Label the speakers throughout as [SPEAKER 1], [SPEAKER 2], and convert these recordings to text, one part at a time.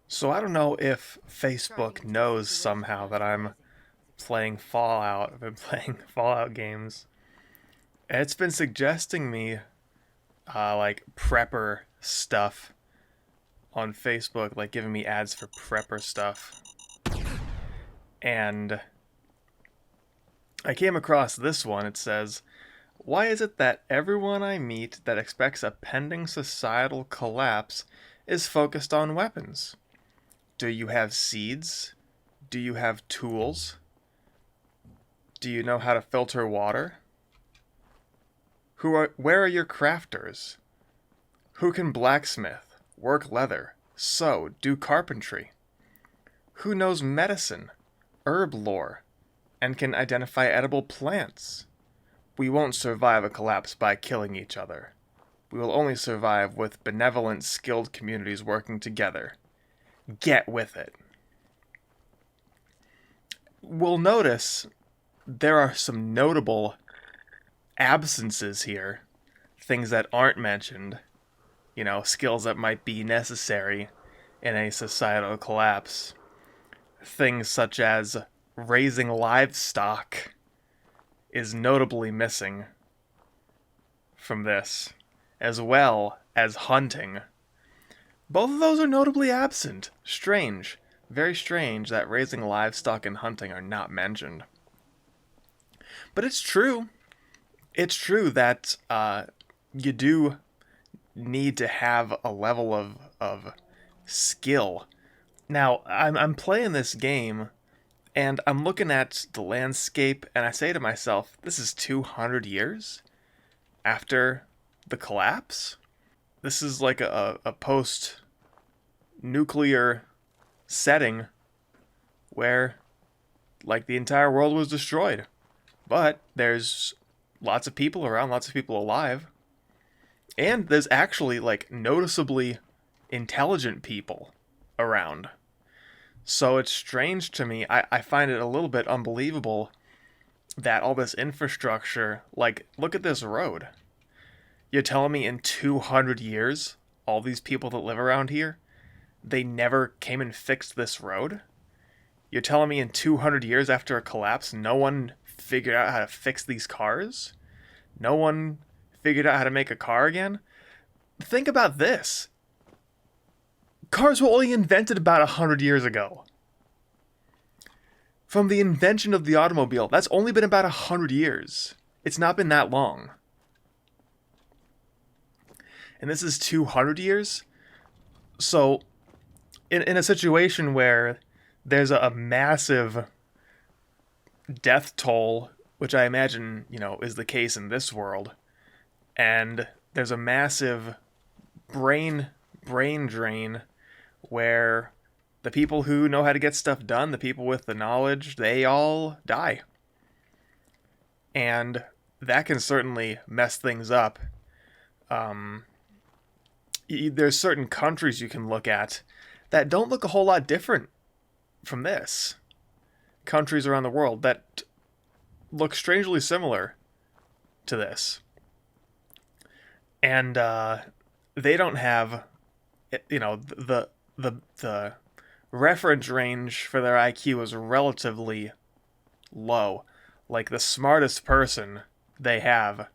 [SPEAKER 1] So I don't know if Facebook knows somehow that I'm playing Fallout. I've been playing Fallout games. It's been suggesting me like prepper stuff on Facebook, like giving me ads for prepper stuff. And I came across this one. It says, "Why is it that everyone I meet that expects a pending societal collapse is focused on weapons? Do you have seeds? Do you have tools? Do you know how to filter water? Where are your crafters? Who can blacksmith, work leather, sew, do carpentry? Who knows medicine, herb lore, and can identify edible plants? We won't survive a collapse by killing each other. We will only survive with benevolent, skilled communities working together. Get with it." We'll notice there are some notable absences here, things that aren't mentioned, skills that might be necessary in a societal collapse. Things such as raising livestock is notably missing from this, as well as hunting. Both of those are notably absent. Strange. Very strange that raising livestock and hunting are not mentioned. But it's true. It's true that you do need to have a level of skill. Now, I'm playing this game, and I'm looking at the landscape, and I say to myself, this is 200 years after the collapse? This is like a post-nuclear setting where, like, the entire world was destroyed. But there's lots of people around, lots of people alive. And there's actually, like, noticeably intelligent people around. So it's strange to me. I find it a little bit unbelievable that all this infrastructure, like, look at this road. You're telling me in 200 years, all these people that live around here, they never came and fixed this road? You're telling me in 200 years after a collapse, no one figured out how to fix these cars? No one figured out how to make a car again? Think about this. Cars were only invented about 100 years ago. From the invention of the automobile, that's only been about 100 years. It's not been that long. And this is 200 years? So, in a situation where there's a massive death toll, which I imagine, is the case in this world, and there's a massive brain drain where the people who know how to get stuff done, the people with the knowledge, they all die. And that can certainly mess things up. There's certain countries you can look at that don't look a whole lot different from this. Countries around the world that look strangely similar to this. And they don't have, the reference range for their IQ is relatively low. Like, the smartest person they have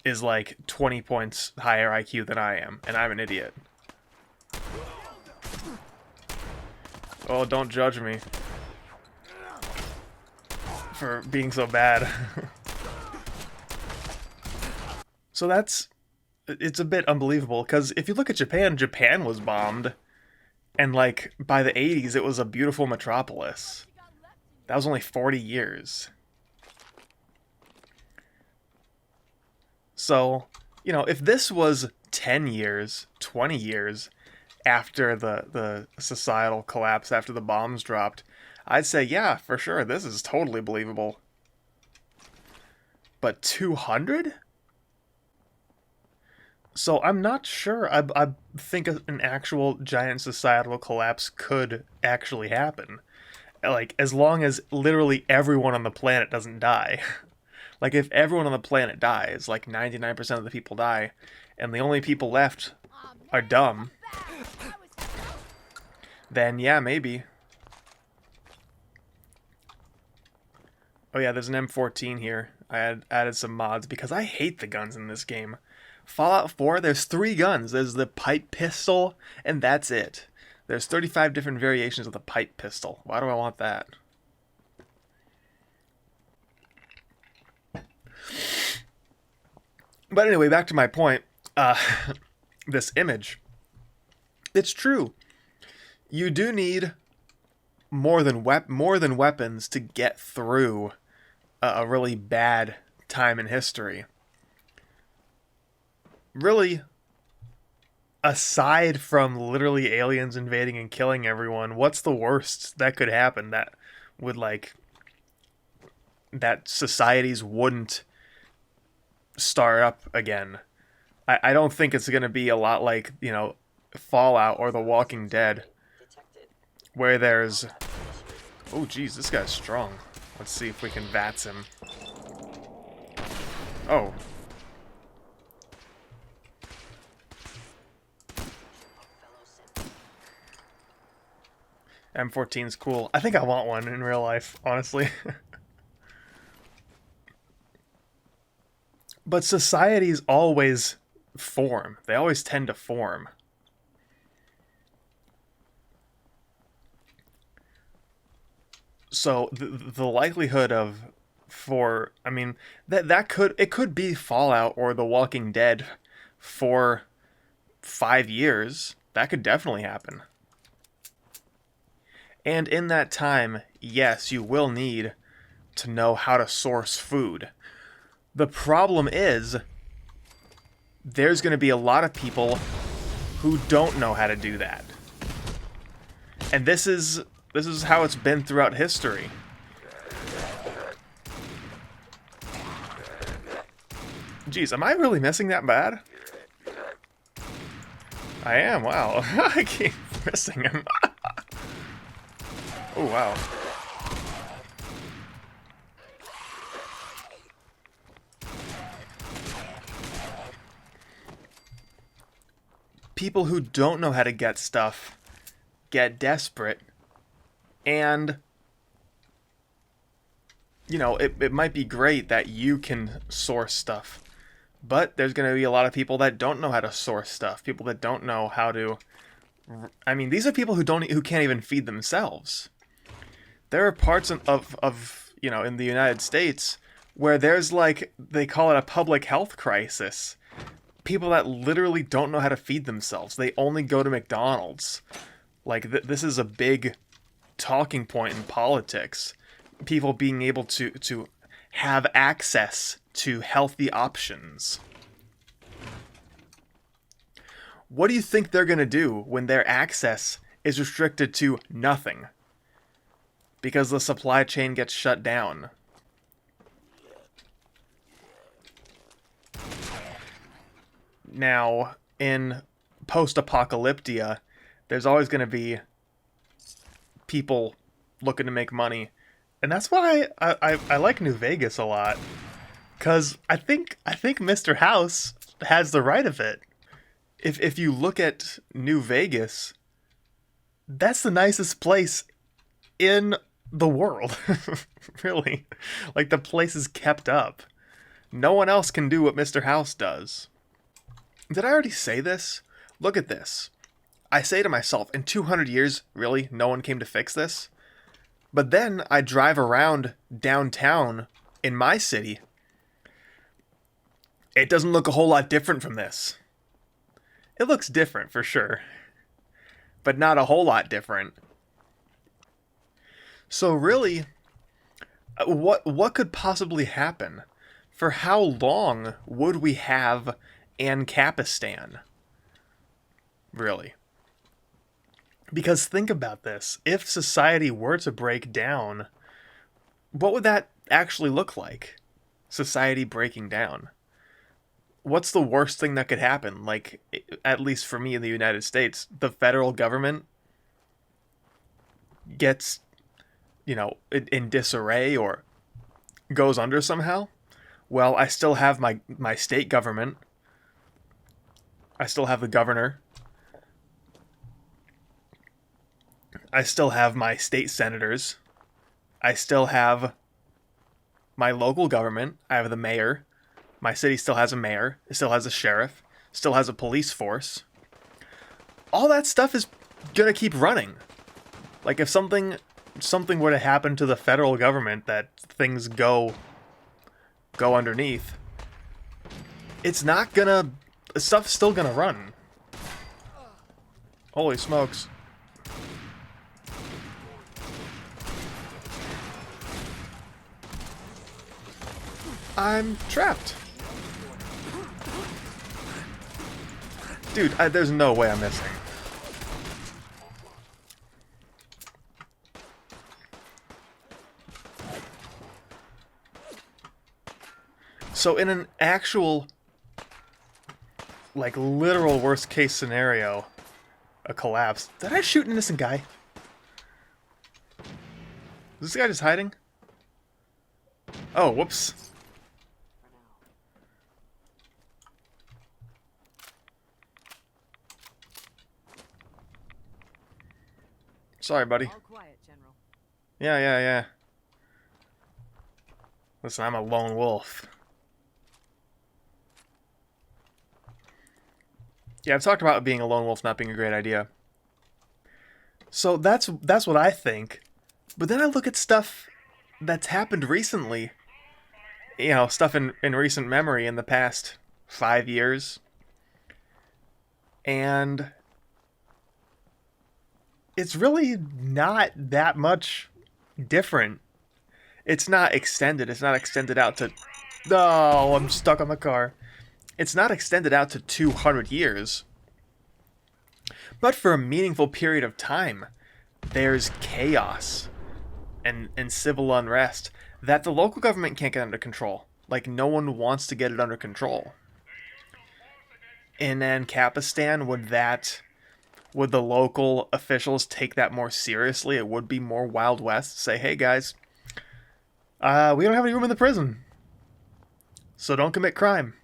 [SPEAKER 1] is like 20 points higher IQ than I am, and I'm an idiot. Oh, don't judge me for being so bad. So it's a bit unbelievable, because if you look at Japan, Japan was bombed, and like by the 80s it was a beautiful metropolis. That was only 40 years. So, if this was 10 years, 20 years after the societal collapse, after the bombs dropped, I'd say, yeah, for sure, this is totally believable. But 200? So I'm not sure. I think an actual giant societal collapse could actually happen. Like, as long as literally everyone on the planet doesn't die. Like, if everyone on the planet dies, like 99% of the people die, and the only people left are dumb, then yeah, maybe. Oh yeah, there's an M14 here. I added some mods because I hate the guns in this game. Fallout 4, there's 3 guns. There's the pipe pistol, and that's it. There's 35 different variations of the pipe pistol. Why do I want that? But anyway, back to my point. This image. It's true. You do need more than weapons to get through a really bad time in history. Really, aside from literally aliens invading and killing everyone, what's the worst that could happen that would that societies wouldn't start up again? I don't think it's going to be a lot like, Fallout or The Walking Dead, where there's... Oh, geez, this guy's strong. Let's see if we can VATS him. Oh. M14's cool. I think I want one in real life, honestly. But societies always form. They always tend to form. So the likelihood it could be Fallout or The Walking Dead for 5 years. That could definitely happen. And in that time, yes, you will need to know how to source food. The problem is, there's going to be a lot of people who don't know how to do that. And this is how it's been throughout history. Jeez, am I really missing that bad? I am, wow. I keep missing him. Oh, wow. People who don't know how to get stuff get desperate, and it might be great that you can source stuff, but there's going to be a lot of people that don't know how to source stuff, people that don't know how to... I mean, these are people who can't even feed themselves. There are parts of in the United States where there's they call it a public health crisis. People that literally don't know how to feed themselves. They only go to McDonald's. This is a big talking point in politics. People being able to have access to healthy options. What do you think they're going to do when their access is restricted to nothing? Because the supply chain gets shut down. Now, in post-apocalyptia, there's always going to be people looking to make money. And that's why I like New Vegas a lot. Because I think Mr. House has the right of it. If you look at New Vegas, that's the nicest place in the world. Really. The place is kept up. No one else can do what Mr. House does. Did I already say this? Look at this. I say to myself, in 200 years, really, no one came to fix this? But then I drive around downtown in my city. It doesn't look a whole lot different from this. It looks different, for sure. But not a whole lot different. So really, what could possibly happen? For how long would we have Ancapistan? Really. Because think about this. If society were to break down, what would that actually look like? Society breaking down. What's the worst thing that could happen? At least for me in the United States, the federal government gets, in disarray or goes under somehow. Well, I still have my state government. I still have the governor. I still have my state senators. I still have my local government. I have the mayor. My city still has a mayor. It still has a sheriff. Still has a police force. All that stuff is gonna keep running. Like if something were to happen to the federal government that things go underneath, it's not gonna... stuff's still gonna run. Holy smokes. I'm trapped. Dude, there's no way I'm missing. So in an actual, like, literal worst case scenario, a collapse. Did I shoot an innocent guy? Is this guy just hiding? Oh, whoops. Sorry, buddy.
[SPEAKER 2] All quiet, General.
[SPEAKER 1] Yeah. Listen, I'm a lone wolf. Yeah, I've talked about being a lone wolf not being a great idea. So that's what I think. But then I look at stuff that's happened recently. You know, stuff in recent memory in the past 5 years. And it's really not that much different. It's not extended. It's not extended out to... Oh, I'm stuck on the car. It's not extended out to 200 years. But for a meaningful period of time, there's chaos and civil unrest that the local government can't get under control. Like, no one wants to get it under control. In Ancapistan, would the local officials take that more seriously? It would be more Wild West. Say, hey guys, we don't have any room in the prison, so don't commit crime.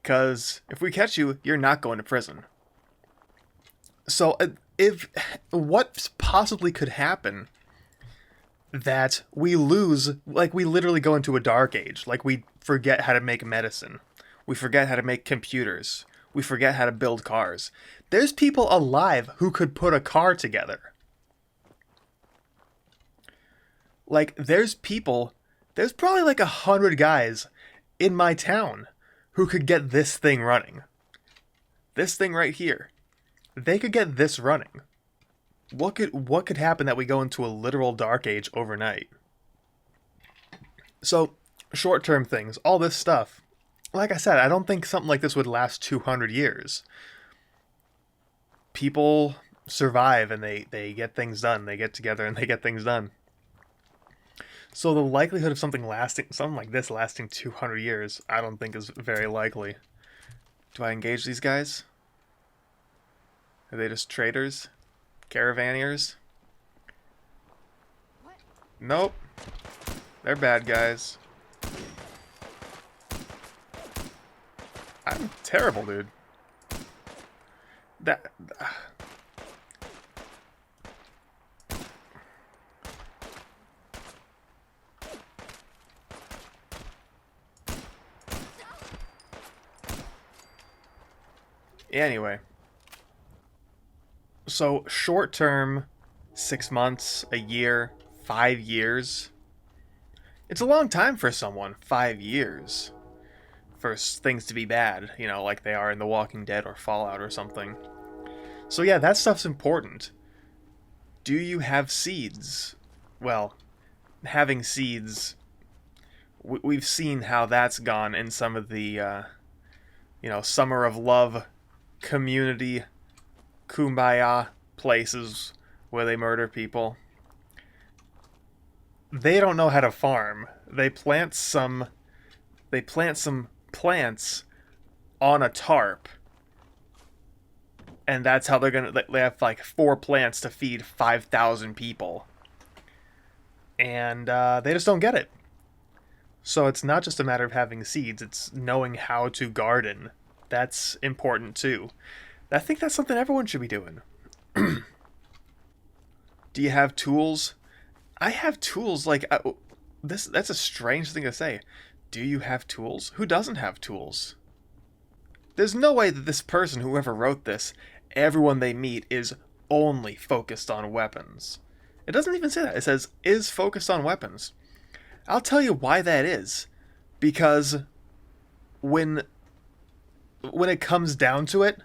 [SPEAKER 1] Because if we catch you, you're not going to prison. So if what possibly could happen that we lose, like we literally go into a dark age, like we forget how to make medicine, we forget how to make computers, we forget how to build cars. There's people alive who could put a car together. Like, there's probably like 100 guys in my town who could get this thing running. This thing right here. They could get this running. What could happen that we go into a literal dark age overnight? So, short-term things, all this stuff. Like I said, I don't think something like this would last 200 years. People survive and they get things done. They get together and they get things done. So the likelihood of something like this lasting 200 years, I don't think is very likely. Do I engage these guys? Are they just traders? Caravaneers?
[SPEAKER 2] What?
[SPEAKER 1] Nope. They're bad guys. I'm terrible, dude. That... Anyway. So, short term, 6 months, a year, 5 years. It's a long time for someone, 5 years. For things to be bad, you know, like they are in The Walking Dead or Fallout or something. So yeah, that stuff's important. Do you have seeds? Well, having seeds, we've seen how that's gone in some of the, Summer of Love community kumbaya places where they murder people. They don't know how to farm. They plant some plants on a tarp, and that's how they have like 4 plants to feed 5,000 people, and they just don't get it. So it's not just a matter of having seeds, it's knowing how to garden. That's important too. I think that's something everyone should be doing. Do you have tools? I have tools. Like that's a strange thing to say. Do you have tools? Who doesn't have tools? There's no way that this person, whoever wrote this, everyone they meet is only focused on weapons. It doesn't even say that. It says, is focused on weapons. I'll tell you why that is. Because when it comes down to it,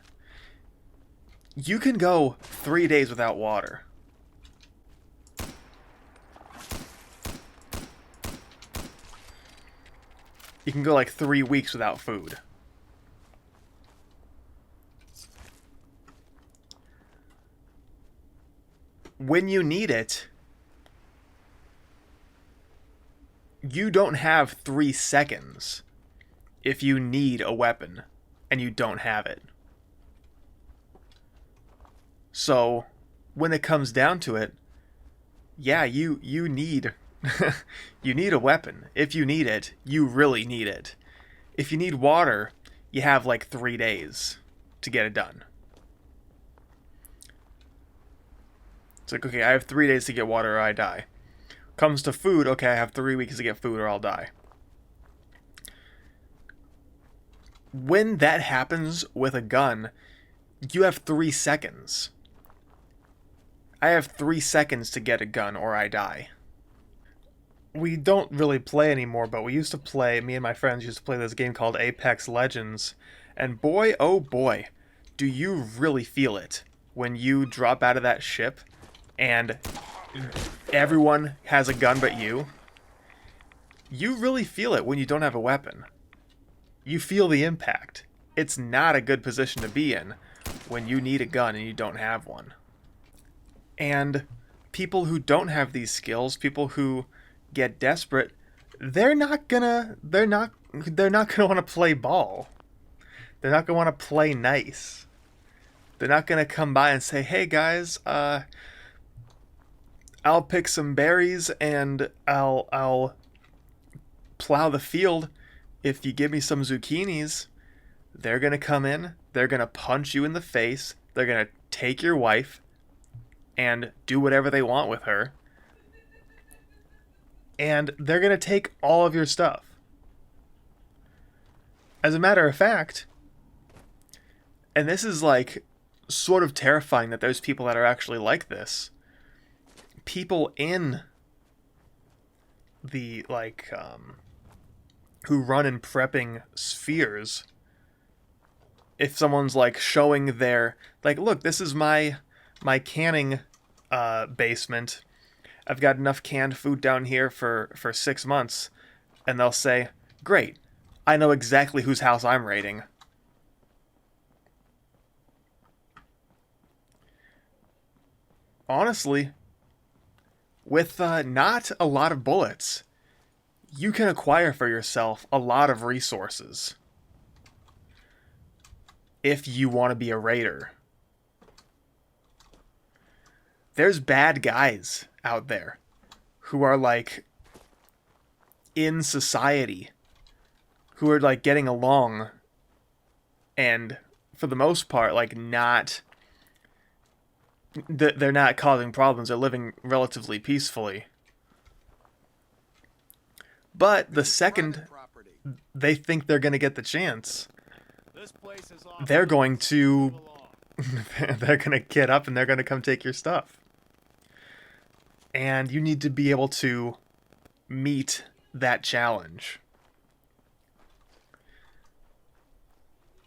[SPEAKER 1] you can go 3 days without water. You can go like 3 weeks without food. When you need it, you don't have 3 seconds if you need a weapon and you don't have it. So, when it comes down to it, yeah, you need you need a weapon. If you need it, you really need it. If you need water, you have like 3 days to get it done. It's like, okay, I have 3 days to get water or I die. Comes to food, okay, I have 3 weeks to get food or I'll die. When that happens with a gun, you have 3 seconds. I have 3 seconds to get a gun or I die. We don't really play anymore, but we used to play, me and my friends used to play this game called Apex Legends. And boy, oh boy, do you really feel it when you drop out of that ship and everyone has a gun but you. You really feel it when you don't have a weapon. You feel the impact. It's not a good position to be in when you need a gun and you don't have one. And people who don't have these skills, people who get desperate, they're not gonna want to play ball. They're not gonna want to play nice. They're not gonna come by and say, "Hey guys, I'll pick some berries and I'll plow the field if you give me some zucchinis." They're gonna come in, they're gonna punch you in the face, they're gonna take your wife and do whatever they want with her. And they're gonna take all of your stuff. As a matter of fact, and this is like sort of terrifying that there's people that are actually like this. People in the who run in prepping spheres, if someone's like showing their like, look, this is my canning basement, I've got enough canned food down here for 6 months, and they'll say, great, I know exactly whose house I'm raiding. Honestly, with not a lot of bullets, you can acquire for yourself a lot of resources if you want to be a raider. There's bad guys out there who are like in society, who are like getting along and for the most part like not, they're not causing problems, they're living relatively peacefully. But the second they think they're going to get the chance, they're going to they're going to get up and they're going to come take your stuff. And you need to be able to meet that challenge.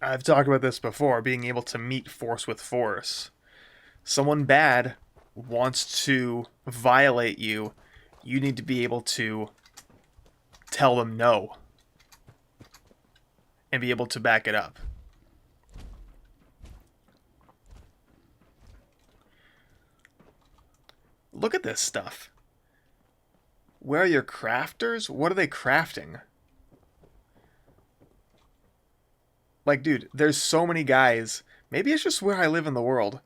[SPEAKER 1] I've talked about this before, being able to meet force with force. Someone bad wants to violate you, you need to be able to tell them no. And be able to back it up. Look at this stuff. Where are your crafters? What are they crafting? Like, dude, there's so many guys. Maybe it's just where I live in the world.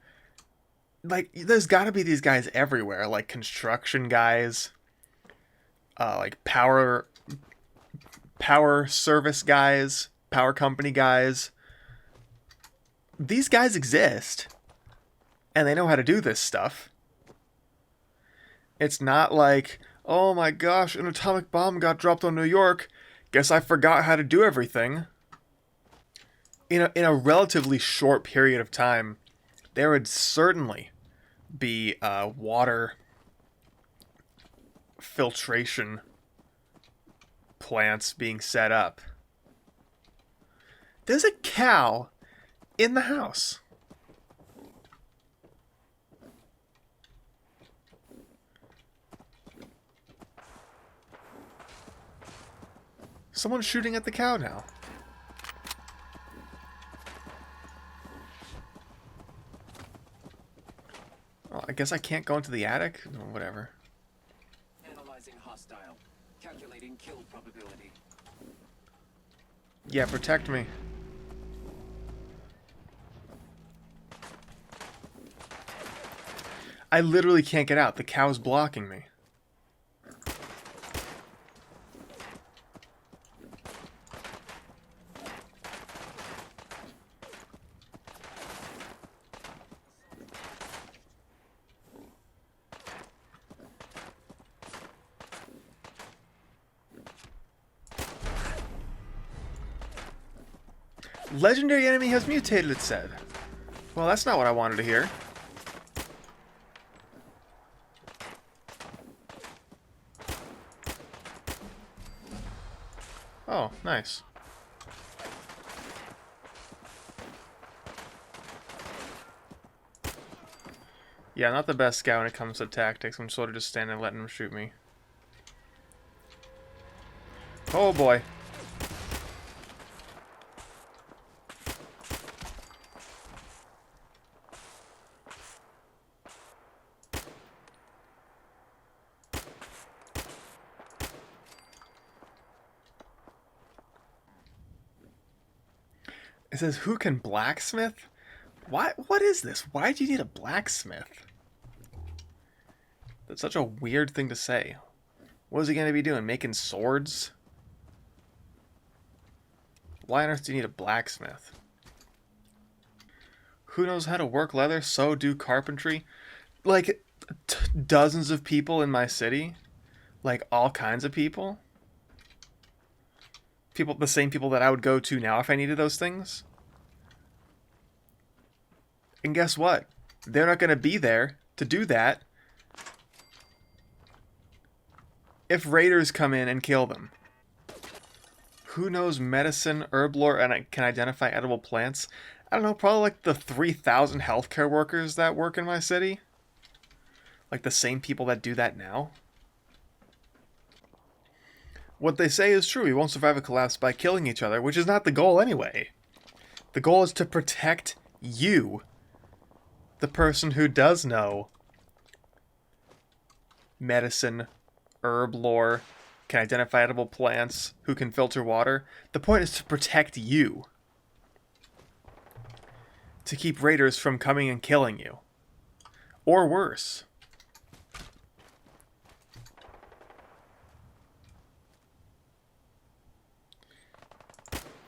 [SPEAKER 1] Like, there's gotta be these guys everywhere. Like, construction guys. Like, power service guys. Power company guys. These guys exist. And they know how to do this stuff. It's not like, oh my gosh, an atomic bomb got dropped on New York. Guess I forgot how to do everything. In a relatively short period of time, there would certainly be water filtration plants being set up. There's a cow in the house. Someone's shooting at the cow now. Oh, I guess I can't go into the attic? No, whatever.
[SPEAKER 2] Analyzing hostile. Calculating kill probability.
[SPEAKER 1] Yeah, protect me. I literally can't get out. The cow's blocking me. Legendary enemy has mutated, it said. Well, that's not what I wanted to hear. Oh, nice. Yeah, not the best guy when it comes to tactics. I'm sort of just standing and letting him shoot me. Oh boy. It says, who can blacksmith? What is this? Why do you need a blacksmith? That's such a weird thing to say. What is he going to be doing? Making swords? Why on earth do you need a blacksmith? Who knows how to work leather? So do carpentry. Like, dozens of people in my city. Like, all kinds of people. People, the same people that I would go to now if I needed those things. And guess what? They're not going to be there to do that if raiders come in and kill them. Who knows medicine, herb lore, and I can identify edible plants? I don't know, probably like the 3,000 healthcare workers that work in my city. Like the same people that do that now. What they say is true. We won't survive a collapse by killing each other, which is not the goal anyway. The goal is to protect you, the person who does know medicine, herb lore, can identify edible plants, who can filter water. The point is to protect you. To keep raiders from coming and killing you. Or worse.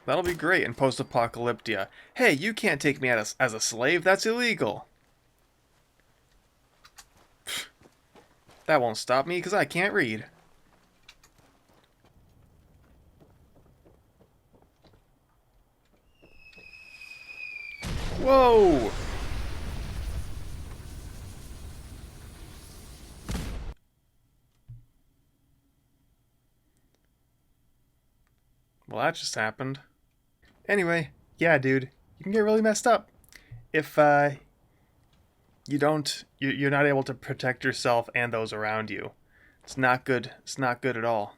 [SPEAKER 1] That'll be great in post-apocalyptia. Hey, you can't take me as a slave. That's illegal. That won't stop me because I can't read. Whoa! Well, that just happened. Anyway, yeah, dude, you can get really messed up if you're not able to protect yourself and those around you. It's not good. It's not good at all.